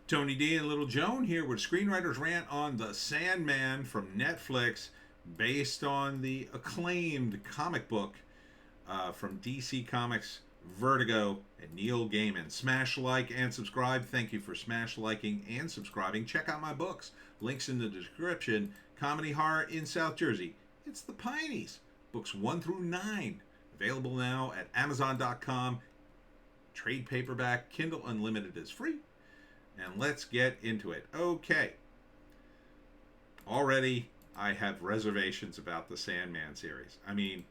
Tony D and Little Joan here with Screenwriter's Rant on the Sandman from Netflix, based on the acclaimed comic book from DC Comics, Vertigo, and Neil Gaiman. Smash like and subscribe. Thank you for smash liking and subscribing. Check out my books. Links in the description. Comedy Horror in South Jersey. It's the Pineys. Books 1 through 9. Available now at Amazon.com. Trade paperback. Kindle Unlimited is free. And let's get into it. Okay. Already, I have reservations about the Sandman series. I mean,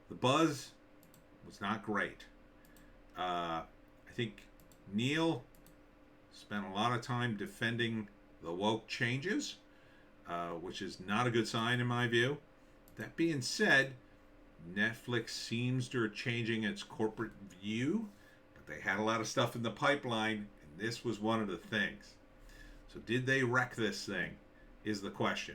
the buzz was not great. I think Neil spent a lot of time defending the woke changes, which is not a good sign in my view. That being said, Netflix seems to be changing its corporate view, but they had a lot of stuff in the pipeline. This was one of the things. So did they wreck this thing is the question.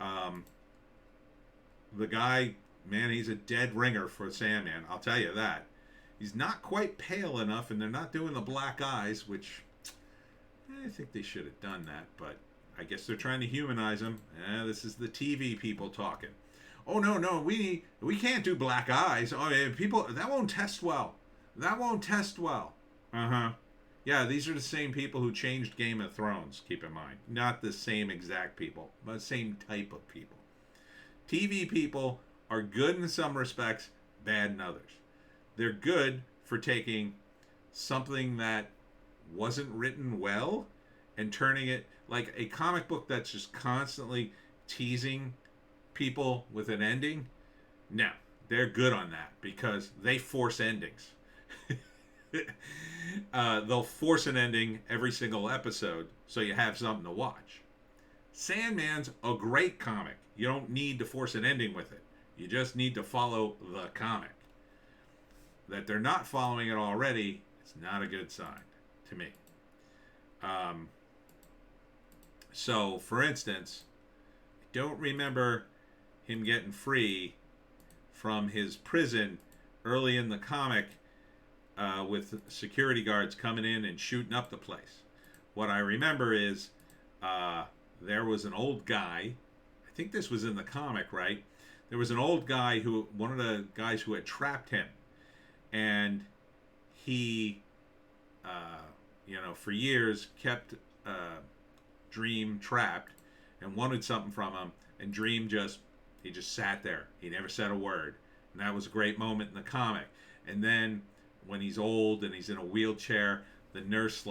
The guy, man, he's a dead ringer for Sandman. I'll tell you that. He's not quite pale enough, and they're not doing the black eyes, which I think they should have done that. But I guess they're trying to humanize him. This is the TV people talking. Oh, no, we can't do black eyes. Oh, yeah, people, that won't test well. That won't test well. Uh-huh. Yeah, these are the same people who changed Game of Thrones, keep in mind. Not the same exact people, but the same type of people. TV people are good in some respects, bad in others. They're good for taking something that wasn't written well and turning it like a comic book that's just constantly teasing people with an ending. No, they're good on that because they force endings. They'll force an ending every single episode so you have something to watch. Sandman's a great comic. You don't need to force an ending with it. You just need to follow the comic. That they're not following it already is not a good sign to me. So, for instance, I don't remember him getting free from his prison early in the comic with security guards coming in and shooting up the place. What I remember is there was an old guy. I think this was in the comic, right? There was an old guy one of the guys who had trapped him, and he, for years kept Dream trapped and wanted something from him, and Dream just sat there. He never said a word, and that was a great moment in the comic. And then when he's old and he's in a wheelchair, the nurse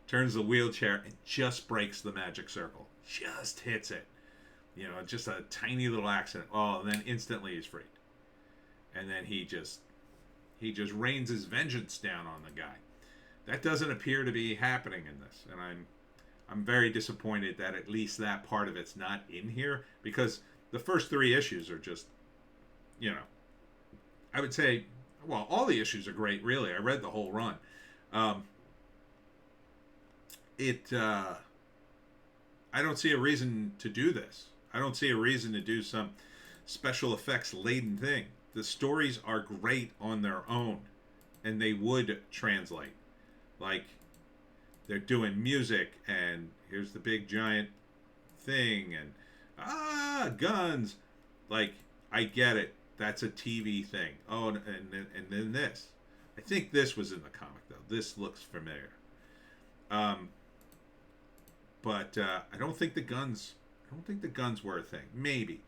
turns the wheelchair and just breaks the magic circle. Just hits it. Just a tiny little accident. Oh, and then instantly he's freed. And then he just rains his vengeance down on the guy. That doesn't appear to be happening in this. And I'm very disappointed that at least that part of it's not in here, because the first 3 issues are just, I would say, well, all the issues are great, really. I read the whole run. I don't see a reason to do this. I don't see a reason to do some special effects laden thing. The stories are great on their own, and they would translate. Like, they're doing music, and here's the big giant thing, and guns. Like, I get it. That's a TV thing. Oh, and then this. I think this was in the comic, though. This looks familiar. But I don't think the guns were a thing. Maybe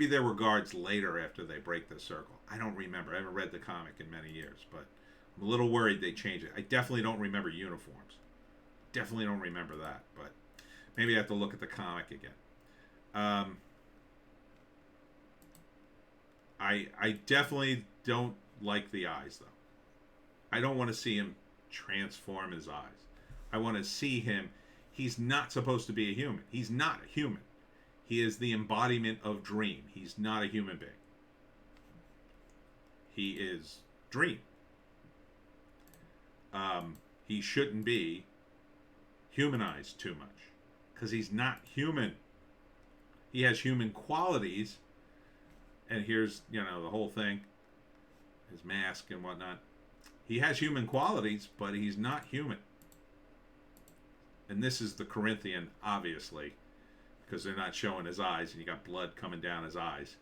there were guards later after they break the circle. I don't remember. I haven't read the comic in many years, but I'm a little worried they changed it. I definitely don't remember uniforms. Definitely don't remember that, but maybe I have to look at the comic again. I definitely don't like the eyes, though. I don't want to see him transform his eyes. I want to see him. He's not supposed to be a human. He's not a human. He is the embodiment of Dream. He's not a human being. He is Dream. He shouldn't be humanized too much, because he's not human. He has human qualities, and here's, the whole thing, his mask and whatnot. He has human qualities, but he's not human. and this is the Corinthian, obviously, because they're not showing his eyes, and you got blood coming down his eyes.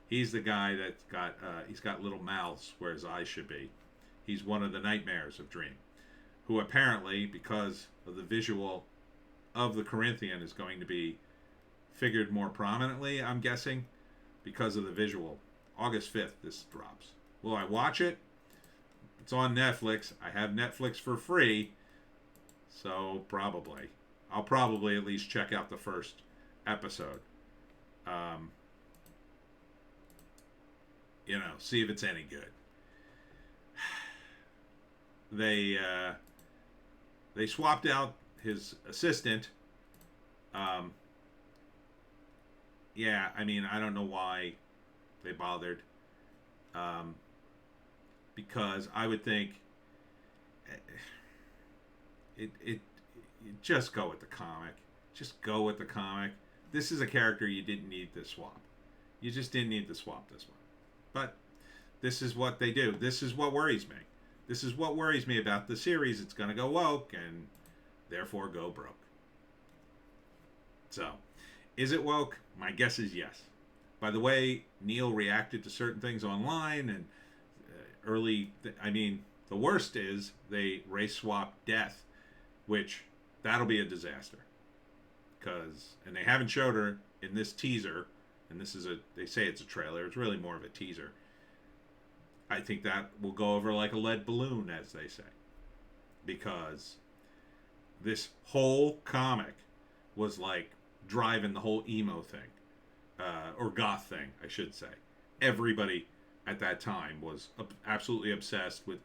He's the guy that's got he's got little mouths where his eyes should be. He's one of the nightmares of Dream, who apparently, because of the visual of the Corinthian, is going to be figured more prominently, I'm guessing, because of the visual. August 5th, this drops. Will I watch it? It's on Netflix. I have Netflix for free, so probably. I'll probably at least check out the first episode. See if it's any good. They swapped out his assistant. Yeah, I mean, I don't know why they bothered. Because I would think it just go with the comic. Just go with the comic. This is a character you didn't need to swap. You just didn't need to swap this one. But this is what they do. This is what worries me. This is what worries me about the series. It's going to go woke and therefore go broke. So, is it woke? My guess is yes. By the way, Neil reacted to certain things online and the worst is they race swap Death, which that'll be a disaster. And they haven't showed her in this teaser, and they say it's a trailer, it's really more of a teaser. I think that will go over like a lead balloon, as they say. Because this whole comic was like driving the whole emo thing. Or goth thing, I should say. Everybody at that time was absolutely obsessed with,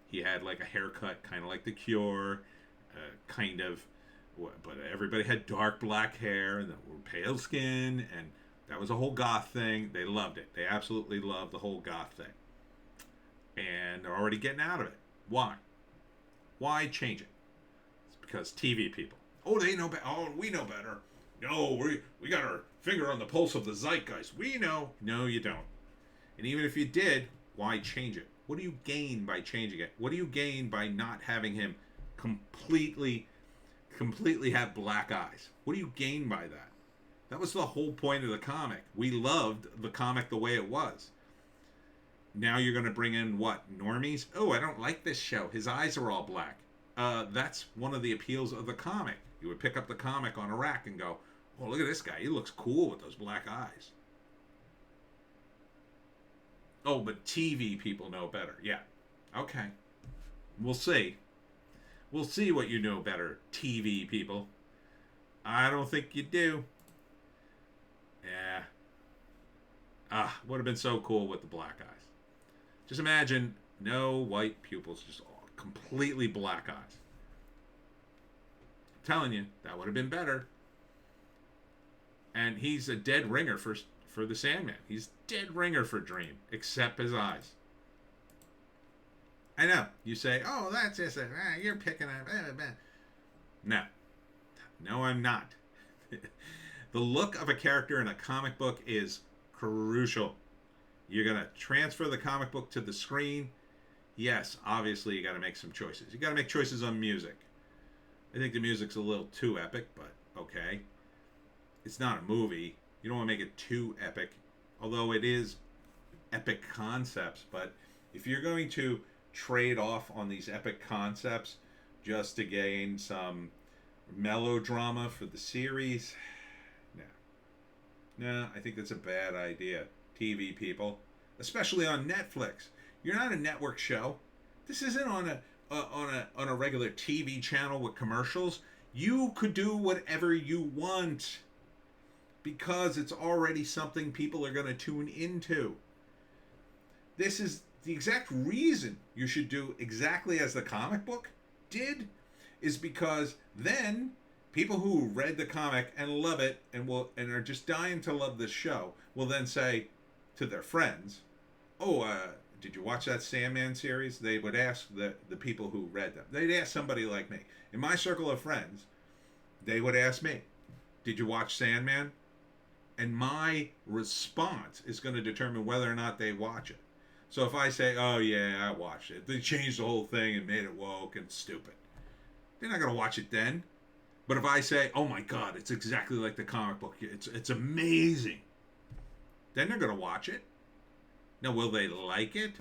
he had like a haircut kind of like The Cure, but everybody had dark black hair and pale skin, and that was a whole goth thing. They loved it. They absolutely loved the whole goth thing. And they're already getting out of it. Why? Why change it? It's because TV people. Oh, they know better. Oh, we know better. No, we got our finger on the pulse of the zeitgeist. We know. No, you don't. And even if you did, why change it? What do you gain by changing it? What do you gain by not having him completely have black eyes? What do you gain by that? That was the whole point of the comic. We loved the comic the way it was. Now you're going to bring in what? Normies? Oh, I don't like this show. His eyes are all black. That's one of the appeals of the comic. You would pick up the comic on a rack and go, oh, look at this guy. He looks cool with those black eyes. Oh, but TV people know better. Yeah. Okay. We'll see. We'll see what you know better, TV people. I don't think you do. Yeah. Would have been so cool with the black eyes. Just imagine no white pupils, just all completely black eyes. I'm telling you, that would have been better. And he's a dead ringer for the Sandman. He's dead ringer for Dream, except his eyes. I know. You say, oh, that's just you're picking up. No, I'm not. The look of a character in a comic book is crucial. You're going to transfer the comic book to the screen. Yes, obviously you got to make some choices. You got to make choices on music. I think the music's a little too epic, but okay. It's not a movie. You don't want to make it too epic, although it is epic concepts. But if you're going to trade off on these epic concepts just to gain some melodrama for the series, no, I think that's a bad idea. TV people, especially on Netflix. You're not a network show. This isn't on a regular TV channel with commercials. You could do whatever you want because it's already something people are going to tune into. This is the exact reason you should do exactly as the comic book did, is because then people who read the comic and love it and are just dying to love this show will then say to their friends, did you watch that Sandman series? They would ask the people who read them. They'd ask somebody like me. In my circle of friends, they would ask me, did you watch Sandman? And my response is going to determine whether or not they watch it. So if I say, oh yeah, I watched it. They changed the whole thing and made it woke and stupid. They're not going to watch it then. But if I say, "Oh my God, it's exactly like the comic book. It's amazing," then they're gonna watch it. Now, will they like it?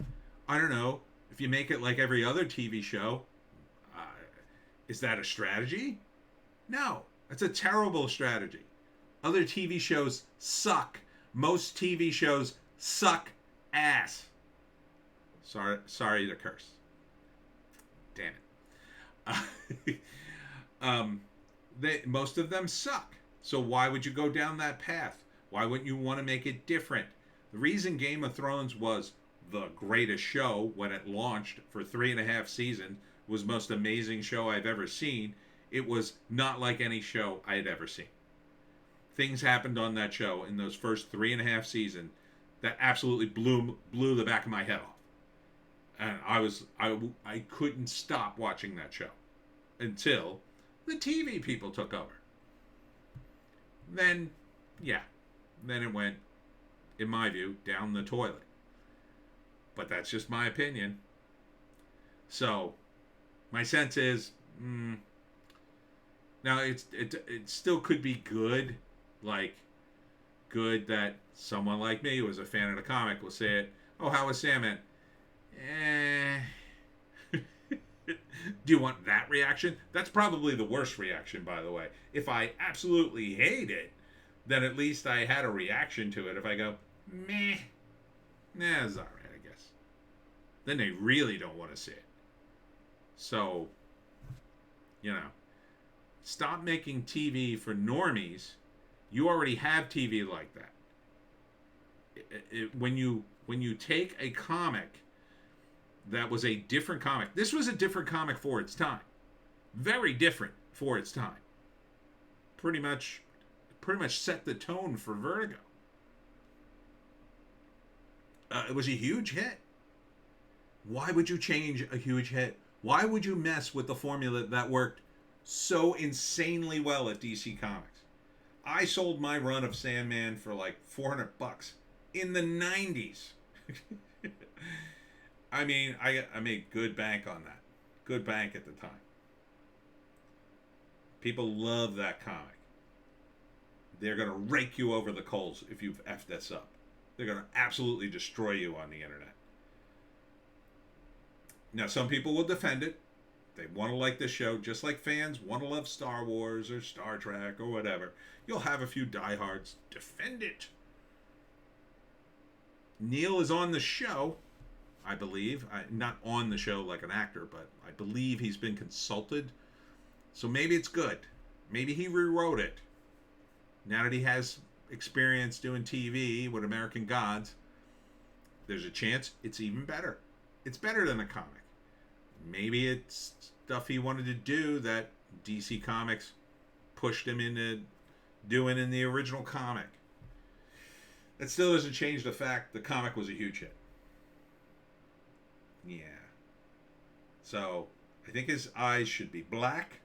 I don't know. If you make it like every other TV show, uh, is that a strategy? No, that's a terrible strategy. Other TV shows suck. Most TV shows suck ass. Sorry to curse. Damn it. Most of them suck. So why would you go down that path? Why wouldn't you want to make it different? The reason Game of Thrones was the greatest show when it launched for 3.5 seasons, was the most amazing show I've ever seen. It was not like any show I had ever seen. Things happened on that show in those first 3.5 seasons that absolutely blew the back of my head off. And I couldn't stop watching that show until the TV people took over. Then it went, in my view, down the toilet. But that's just my opinion. So my sense is, now it still could be good, like good that someone like me who was a fan of the comic will say it. Oh, how was Sandman? Do you want that reaction? That's probably the worst reaction, by the way. If I absolutely hate it, then at least I had a reaction to it. If I go, meh, nah, it's alright, I guess. Then they really don't want to see it. So, stop making TV for normies. You already have TV like that. When you take a comic that was a different comic. This was a different comic for its time. Very different for its time. Pretty much set the tone for Vertigo. It was a huge hit. Why would you change a huge hit? Why would you mess with the formula that worked so insanely well at DC Comics? I sold my run of Sandman for like $400 in the 90s. I mean, I made good bank on that. Good bank at the time. People love that comic. They're going to rake you over the coals if you've effed this up. They're going to absolutely destroy you on the internet. Now, some people will defend it. They want to like this show, just like fans want to love Star Wars or Star Trek or whatever. You'll have a few diehards defend it. Neil is on the show, I believe. Not on the show like an actor, but I believe he's been consulted. So maybe it's good. Maybe he rewrote it. Now that he has experience doing TV with American Gods, there's a chance it's even better. It's better than a comic. Maybe it's stuff he wanted to do that DC Comics pushed him into doing in the original comic. That still doesn't change the fact the comic was a huge hit. Yeah. So, I think his eyes should be black.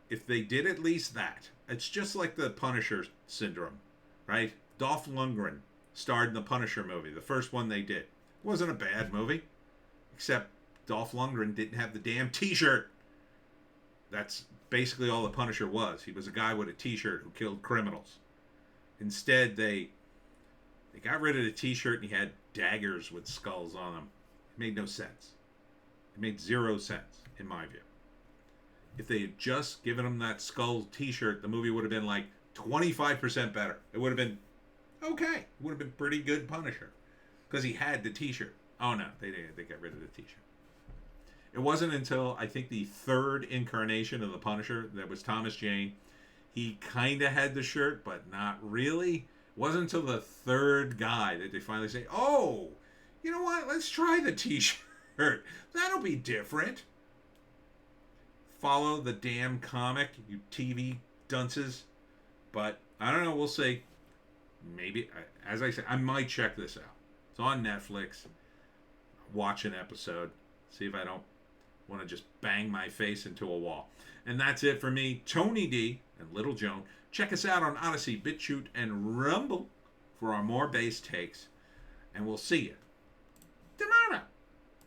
If they did at least that, it's just like the Punisher syndrome, right? Dolph Lundgren starred in the Punisher movie, the first one they did. It wasn't a bad movie, except Dolph Lundgren didn't have the damn t-shirt. That's basically all the Punisher was. He was a guy with a t-shirt who killed criminals. Instead, they got rid of the t-shirt and he had daggers with skulls on them. It made no sense. It made zero sense, in my view. If they had just given him that skull t-shirt, the movie would have been like 25% better. It would have been okay. It would have been pretty good Punisher. Because he had the t-shirt. Oh no, they got rid of the t-shirt. It wasn't until, I think, the third incarnation of the Punisher, that was Thomas Jane. He kind of had the shirt, but not really. It wasn't until the third guy that they finally say, oh, you know what? Let's try the t-shirt. That'll be different. Follow the damn comic, you TV dunces. But, I don't know, we'll see. Maybe, as I said, I might check this out. It's on Netflix. Watch an episode. See if I don't want to just bang my face into a wall. And that's it for me, Tony D and Little Joan. Check us out on Odysee, Bitchute, and Rumble for our more base takes. And we'll see you